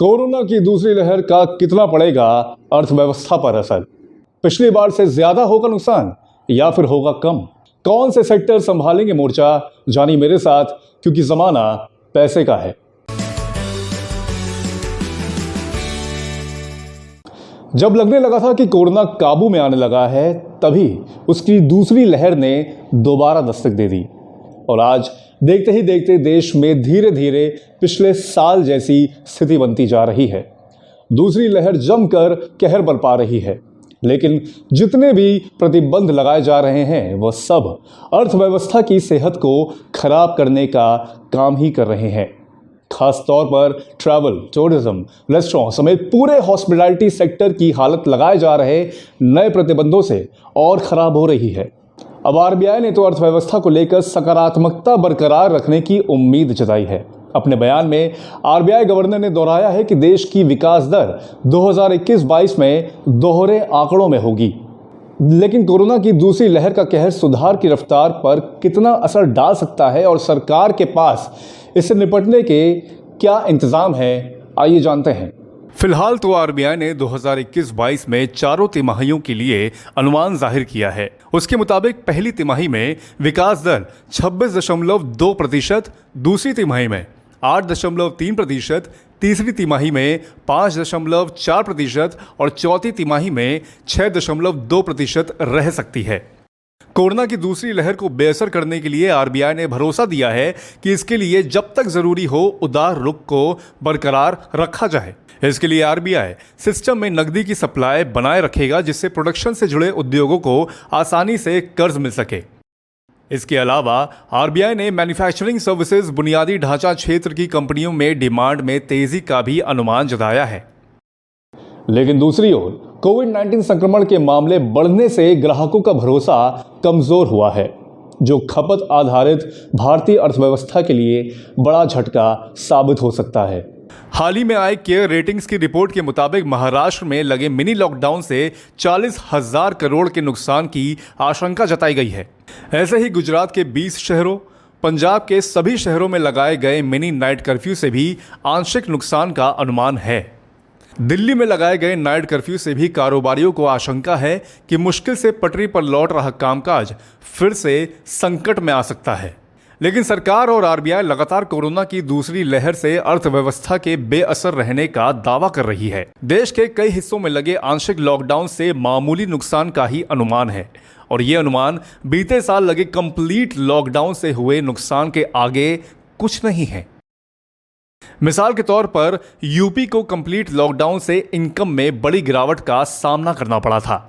Corona की दूसरी लहर का कितना पड़ेगा अर्थव्यवस्था पर असर? पिछली बार से ज्यादा होगा नुकसान या फिर होगा कम? कौन से सेक्टर संभालेंगे मोर्चा? जानिए मेरे साथ, क्योंकि जमाना पैसे का है। जब लगने लगा था कि कोरोना काबू में आने लगा है, तभी उसकी दूसरी लहर ने दोबारा दस्तक दे दी और आज देखते ही देखते देश में धीरे धीरे पिछले साल जैसी स्थिति बनती जा रही है। दूसरी लहर जमकर कहर बरपा रही है, लेकिन जितने भी प्रतिबंध लगाए जा रहे हैं वह सब अर्थव्यवस्था की सेहत को खराब करने का काम ही कर रहे हैं। खास तौर पर ट्रैवल, टूरिज्म, रेस्टोरेंट समेत पूरे हॉस्पिटैलिटी सेक्टर की हालत लगाए जा रहे नए प्रतिबंधों से और खराब हो रही है। अब आरबीआई ने तो अर्थव्यवस्था को लेकर सकारात्मकता बरकरार रखने की उम्मीद जताई है। अपने बयान में आरबीआई गवर्नर ने दोहराया है कि देश की विकास दर 2021-22 में दोहरे आंकड़ों में होगी। लेकिन कोरोना की दूसरी लहर का कहर सुधार की रफ्तार पर कितना असर डाल सकता है और सरकार के पास इससे निपटने के क्या इंतजाम है, आइए जानते हैं। फिलहाल तो आरबीआई ने 2021-22 में चारों तिमाहियों के लिए अनुमान जाहिर किया है। उसके मुताबिक पहली तिमाही में विकास दर 26.2%, दूसरी तिमाही में 8.3%, तीसरी तिमाही में 5.4% और चौथी तिमाही में 6.2% रह सकती है। कोरोना की दूसरी लहर को बेअसर करने के लिए आरबीआई ने भरोसा दिया है कि इसके लिए जब तक जरूरी हो उदार रुख को बरकरार रखा जाए। इसके लिए आरबीआई सिस्टम में नकदी की सप्लाई बनाए रखेगा, जिससे प्रोडक्शन से जुड़े उद्योगों को आसानी से कर्ज मिल सके। इसके अलावा आरबीआई ने मैन्युफैक्चरिंग सर्विसेज, बुनियादी ढांचा क्षेत्र की कंपनियों में डिमांड में तेजी का भी अनुमान जताया है। लेकिन दूसरी ओर कोविड-19 संक्रमण के मामले बढ़ने से ग्राहकों का भरोसा कमजोर हुआ है, जो खपत आधारित भारतीय अर्थव्यवस्था के लिए बड़ा झटका साबित हो सकता है। हाल ही में आए केयर रेटिंग्स की रिपोर्ट के मुताबिक महाराष्ट्र में लगे मिनी लॉकडाउन से 40,000 करोड़ के नुकसान की आशंका जताई गई है। ऐसे ही गुजरात के 20 शहरों, पंजाब के सभी शहरों में लगाए गए मिनी नाइट कर्फ्यू से भी आंशिक नुकसान का अनुमान है। दिल्ली में लगाए गए नाइट कर्फ्यू से भी कारोबारियों को आशंका है कि मुश्किल से पटरी पर लौट रहा कामकाज फिर से संकट में आ सकता है। लेकिन सरकार और आरबीआई लगातार कोरोना की दूसरी लहर से अर्थव्यवस्था के बेअसर रहने का दावा कर रही है। देश के कई हिस्सों में लगे आंशिक लॉकडाउन से मामूली नुकसान का ही अनुमान है और ये अनुमान बीते साल लगे कंप्लीट लॉकडाउन से हुए नुकसान के आगे कुछ नहीं है। मिसाल के तौर पर यूपी को कंप्लीट लॉकडाउन से इनकम में बड़ी गिरावट का सामना करना पड़ा था।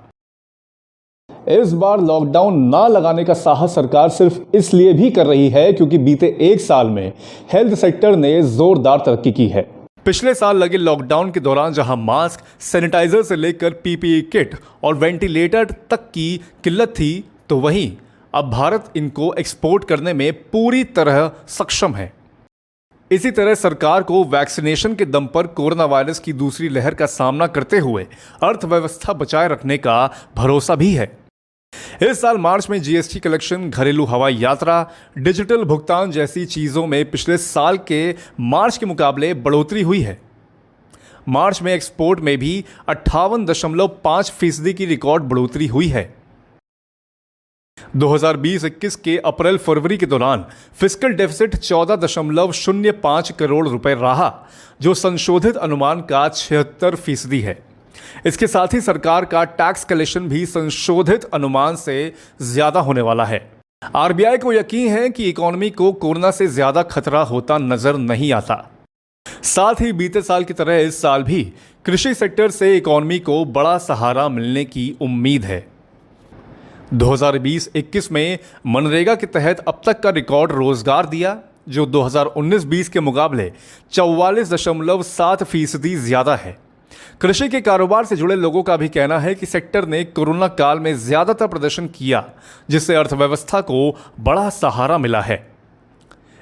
इस बार लॉकडाउन ना लगाने का साहस सरकार सिर्फ इसलिए भी कर रही है क्योंकि बीते एक साल में हेल्थ सेक्टर ने जोरदार तरक्की की है। पिछले साल लगे लॉकडाउन के दौरान जहां मास्क, सैनिटाइजर से लेकर पीपीई किट और वेंटिलेटर तक की किल्लत थी, तो वहीं अब भारत इनको एक्सपोर्ट करने में पूरी तरह सक्षम है। इसी तरह सरकार को वैक्सीनेशन के दम पर कोरोना वायरस की दूसरी लहर का सामना करते हुए अर्थव्यवस्था बचाए रखने का भरोसा भी है। इस साल मार्च में जीएसटी कलेक्शन, घरेलू हवाई यात्रा, डिजिटल भुगतान जैसी चीजों में पिछले साल के मार्च के मुकाबले बढ़ोतरी हुई है। मार्च में एक्सपोर्ट में भी 58.5% की रिकॉर्ड बढ़ोतरी हुई है। 2020-21 के अप्रैल-फरवरी के दौरान फिस्कल डेफिसिट 14.05 करोड़ रुपए रहा, जो संशोधित अनुमान का 76% है। इसके साथ ही सरकार का टैक्स कलेक्शन भी संशोधित अनुमान से ज्यादा होने वाला है। आरबीआई को यकीन है कि इकोनॉमी को कोरोना से ज्यादा खतरा होता नजर नहीं आता। साथ ही बीते साल की तरह इस साल भी कृषि सेक्टर से इकोनॉमी को बड़ा सहारा मिलने की उम्मीद है। 2020-21 में मनरेगा के तहत अब तक का रिकॉर्ड रोजगार दिया, जो 2019-20 के मुकाबले 44.7% ज्यादा है। कृषि के कारोबार से जुड़े लोगों का भी कहना है कि सेक्टर ने कोरोना काल में ज्यादातर प्रदर्शन किया, जिससे अर्थव्यवस्था को बड़ा सहारा मिला है।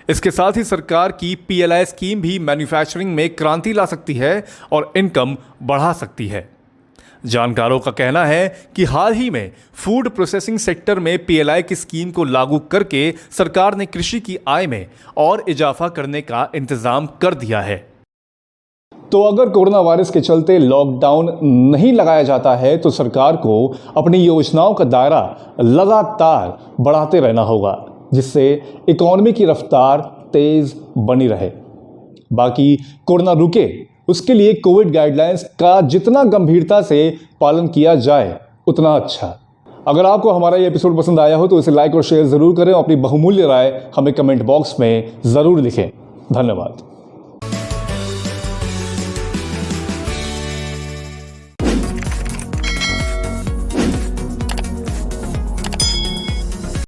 इसके साथ ही सरकार की पीएलआई स्कीम भी मैन्युफैक्चरिंग में क्रांति ला सकती है और इनकम बढ़ा सकती है। जानकारों का कहना है कि हाल ही में फूड प्रोसेसिंग सेक्टर में पीएलआई की स्कीम को लागू करके सरकार ने कृषि की आय में और इजाफा करने का इंतजाम कर दिया है। तो अगर कोरोना वायरस के चलते लॉकडाउन नहीं लगाया जाता है तो सरकार को अपनी योजनाओं का दायरा लगातार बढ़ाते रहना होगा, जिससे इकोनॉमी की रफ्तार तेज बनी रहे। बाकी कोरोना रुके उसके लिए कोविड गाइडलाइंस का जितना गंभीरता से पालन किया जाए उतना अच्छा। अगर आपको हमारा ये एपिसोड पसंद आया हो तो इसे लाइक और शेयर जरूर करें और अपनी बहुमूल्य राय हमें कमेंट बॉक्स में जरूर लिखें। धन्यवाद।